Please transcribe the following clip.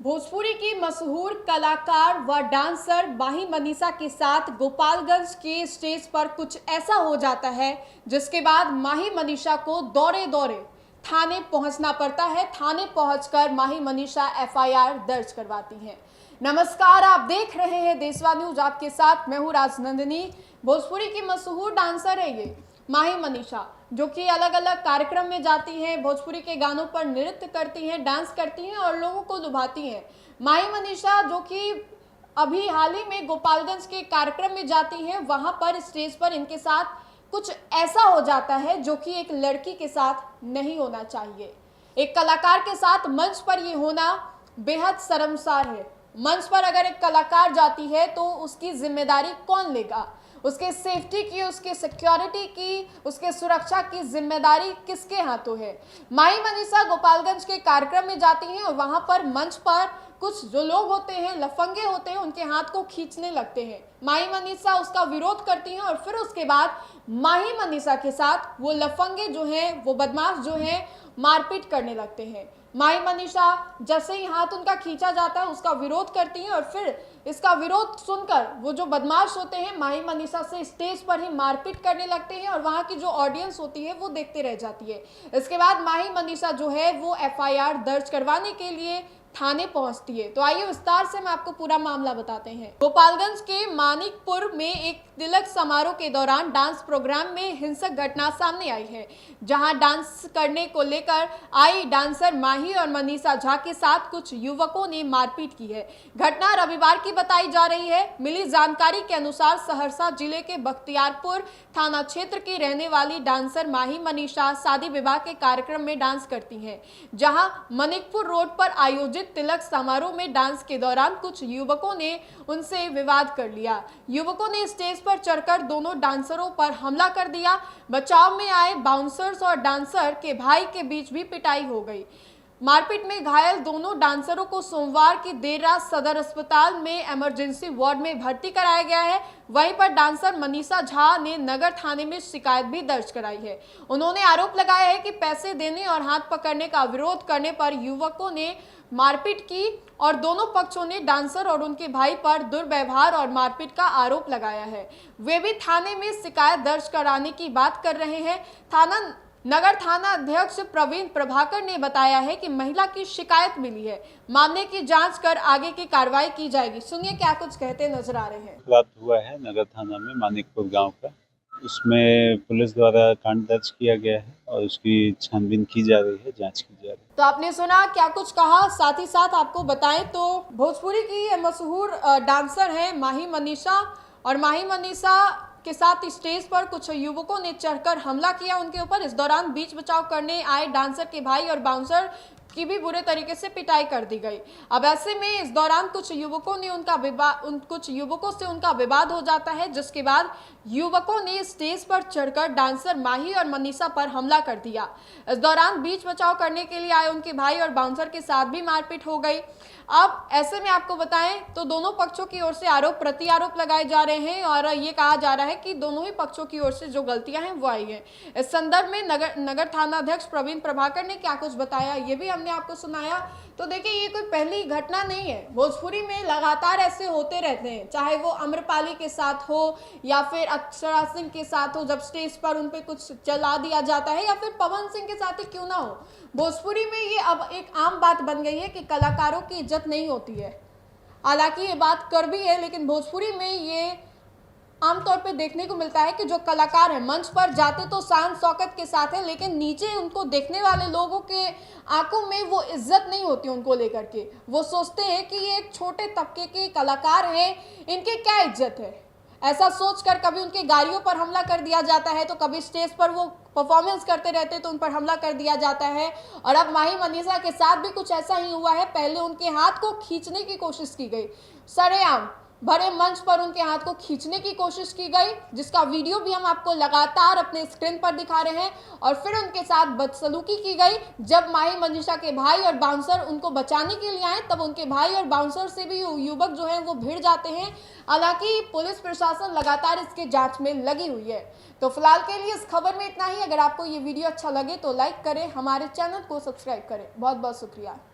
भोजपुरी की मशहूर कलाकार व डांसर माही मनीषा के साथ गोपालगंज के स्टेज पर कुछ ऐसा हो जाता है जिसके बाद माही मनीषा को दौरे दौरे थाने पहुंचना पड़ता है। थाने पहुंचकर माही मनीषा एफआईआर दर्ज करवाती हैं। नमस्कार, आप देख रहे हैं देशवा न्यूज। आपके साथ मैं हूं राजनंदिनी। भोजपुरी की मशहूर डांसर है ये माही मनीषा, जो कि अलग अलग कार्यक्रम में जाती हैं, भोजपुरी के गानों पर नृत्य करती हैं, डांस करती हैं और लोगों को लुभाती हैं। माही मनीषा जो कि अभी हाल ही में गोपालगंज के कार्यक्रम में जाती हैं, वहां पर स्टेज पर इनके साथ कुछ ऐसा हो जाता है जो कि एक लड़की के साथ नहीं होना चाहिए। एक कलाकार के साथ मंच पर ये होना बेहद शर्मसार है। मंच पर अगर एक कलाकार जाती है तो उसकी जिम्मेदारी कौन लेगा? उसके सेफ्टी की, उसके सिक्योरिटी की, उसके सुरक्षा की जिम्मेदारी किसके हाथों है? माही मनीषा गोपालगंज के कार्यक्रम में जाती हैं और वहां पर मंच पर कुछ जो लोग होते हैं, लफंगे होते हैं, उनके हाथ को खींचने लगते हैं। माही मनीषा उसका विरोध करती हैं और फिर उसके बाद माही मनीषा के साथ वो लफंगे जो हैं, वो बदमाश जो हैं, मारपीट करने लगते हैं। माही मनीषा जैसे ही हाथ उनका खींचा जाता है उसका विरोध करती हैं और फिर इसका विरोध सुनकर वो जो बदमाश होते हैं माही मनीषा से स्टेज पर ही मारपीट करने लगते हैं और वहां की जो ऑडियंस होती है वो देखते रह जाती है। इसके बाद माही मनीषा जो है वो एफआईआर दर्ज करवाने के लिए थाने पहुंचती है। तो आइए विस्तार से मैं आपको पूरा मामला बताते हैं। गोपालगंज के मानिकपुर में एक तिलक समारोह के दौरान डांस प्रोग्राम में हिंसक घटना सामने आई है, जहां डांस करने को लेकर आई डांसर माही और मनीषा झा के साथ कुछ युवकों ने मारपीट की है। घटना रविवार की बताई जा रही है। मिली जानकारी के अनुसार सहरसा जिले के बख्तियारपुर थाना क्षेत्र की रहने वाली डांसर माही मनीषा शादी विवाह के कार्यक्रम में डांस करती हैं, जहां मानिकपुर रोड पर आयोजित तिलक समारोह में डांस के दौरान कुछ युवकों ने उनसे विवाद कर लिया। युवकों ने स्टेज पर चढ़कर दोनों डांसरों पर हमला कर दिया। बचाव में आए बाउंसर्स और डांसर के भाई के बीच भी पिटाई हो गई। मारपीट में घायल दोनों डांसरों को सोमवार की देर रात सदर अस्पताल में इमरजेंसी वार्ड में भर्ती कराया गया है। वहीं पर डांसर मनीषा झा ने नगर थाने में शिकायत भी दर्ज कराई है। उन्होंने आरोप लगाया है कि पैसे देने और हाथ पकड़ने का विरोध करने पर युवकों ने मारपीट की और दोनों पक्षों ने डांसर और उनके भाई पर दुर्व्यवहार और मारपीट का आरोप लगाया है। वे भी थाने में शिकायत दर्ज कराने की बात कर रहे हैं। नगर थाना अध्यक्ष प्रवीण प्रभाकर ने बताया है कि महिला की शिकायत मिली है, मामले की जांच कर आगे की कार्रवाई की जाएगी। सुनिए क्या कुछ कहते नजर आ रहे हैं। बात हुआ है नगर थाना में मानिकपुर गांव का, उसमें पुलिस द्वारा कांड दर्ज किया गया है और उसकी छानबीन की जा रही है, जांच की जा रही है। तो आपने सुना क्या कुछ कहा। साथ ही साथ आपको बताएं तो भोजपुरी की मशहूर डांसर है माही मनीषा, और माही मनीषा के साथ स्टेज पर कुछ युवकों ने चढ़कर हमला किया उनके ऊपर। इस दौरान बीच बचाव करने आए डांसर के भाई और बाउंसर की भी बुरे तरीके से पिटाई कर दी गई। अब ऐसे में इस दौरान कुछ युवकों से उनका विवाद हो जाता है, जिसके बाद युवकों ने स्टेज पर चढ़कर डांसर माही और मनीषा पर हमला कर दिया। इस दौरान बीच बचाव करने के लिए आए उनके भाई और बाउंसर के साथ भी मारपीट हो गई। अब ऐसे में आपको बताएं तो दोनों पक्षों की ओर से आरोप प्रति आरोप लगाए जा रहे हैं और ये कहा जा रहा है कि दोनों ही पक्षों की ओर से जो गलतियां हैं वो आई हैं। इस संदर्भ में नगर थाना अध्यक्ष प्रवीण प्रभाकर ने क्या कुछ बताया ये भी हमने आपको सुनाया। तो देखिए, ये कोई पहली घटना नहीं है। भोजपुरी में लगातार ऐसे होते रहते हैं, चाहे वो आम्रपाली के साथ हो या फिर अक्षरा सिंह के साथ हो, जब स्टेज पर उन पे कुछ चला दिया जाता है, या फिर पवन सिंह के साथ ही क्यों ना हो। भोजपुरी में ये अब एक आम बात बन गई है कि कलाकारों की इज्जत नहीं होती है। हालांकि ये बात कर भी है, लेकिन भोजपुरी में ये आमतौर पे देखने को मिलता है कि जो कलाकार है मंच पर जाते तो शान शौकत के साथ है, लेकिन नीचे उनको देखने वाले लोगों के आंखों में वो इज्जत नहीं होती उनको लेकर के। वो सोचते हैं कि ये एक छोटे तबके के कलाकार हैं, इनके क्या इज्जत है। ऐसा सोचकर कभी उनके गाड़ियों पर हमला कर दिया जाता है, तो कभी स्टेज पर वो परफॉर्मेंस करते रहते तो उन पर हमला कर दिया जाता है। और अब माही मनीषा के साथ भी कुछ ऐसा ही हुआ है। पहले उनके हाथ को खींचने की कोशिश की गई, सरेआम भरे मंच पर उनके हाथ को खींचने की कोशिश की गई, जिसका वीडियो भी हम आपको लगातार अपने स्क्रीन पर दिखा रहे हैं। और फिर उनके साथ बदसलूकी की गई। जब माही मनीषा के भाई और बाउंसर उनको बचाने के लिए आए, तब उनके भाई और बाउंसर से भी युवक जो हैं वो भिड़ जाते हैं। हालांकि पुलिस प्रशासन लगातार इसके जांच में लगी हुई है। तो फिलहाल के लिए इस खबर में इतना ही। अगर आपको ये वीडियो अच्छा लगे तो लाइक करें, हमारे चैनल को सब्सक्राइब करें। बहुत बहुत शुक्रिया।